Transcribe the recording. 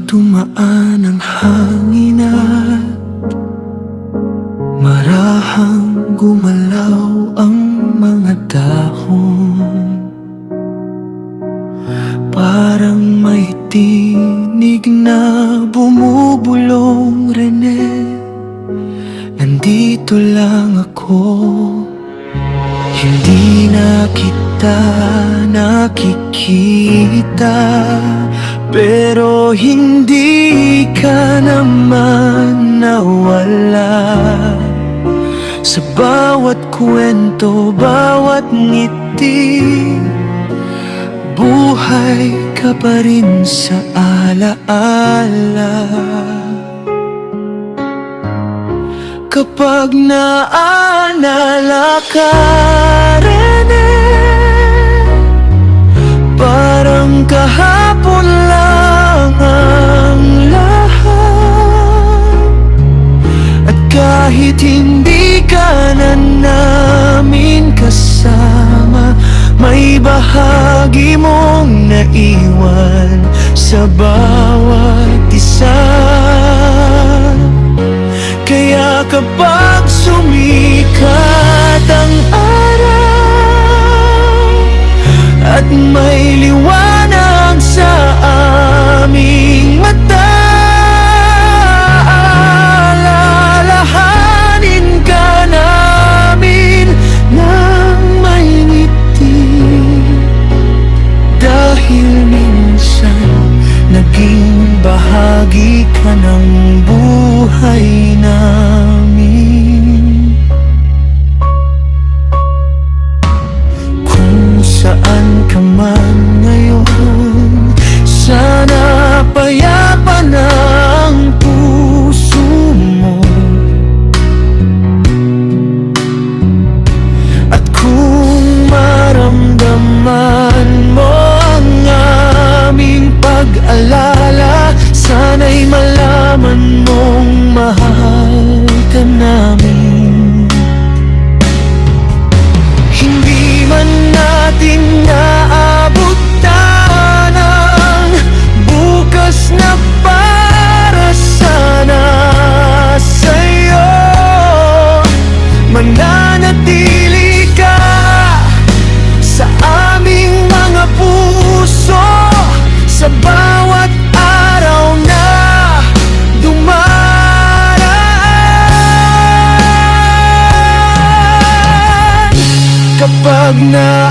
dumaan ang hangin at marahang gumalaw ang mga dahon, parang may tinig na bumubulong, Rene. Nandito lang ako, hindi na kita nakikita, pero hindi ka naman nawala. Sa bawat kwento, bawat ngiti, buhay ka pa rin sa alaala. Kapag naalala ka, Rene, parang kahapon lang ang lahat. At kahit hindi ka na namin kasama, may bahagi mong naiwan sa bawat isa. Kaya kapag sumikat ang araw at may liwanag sa aming mata, alalahanin ka namin ng may ngiti. Dahil minsan naging bahagi ka ng buhay namin. Kung saan ka man ngayon, sana payapa na ang puso mo. At kung maramdaman mo ang aming pag-alala, sana'y malaman mong mahal ka namin. Hindi man natin naabutan ang bukas na para sana sa'yo, mananatili ka sa aming mga puso, sa bawat araw na dumaraan. Kapag na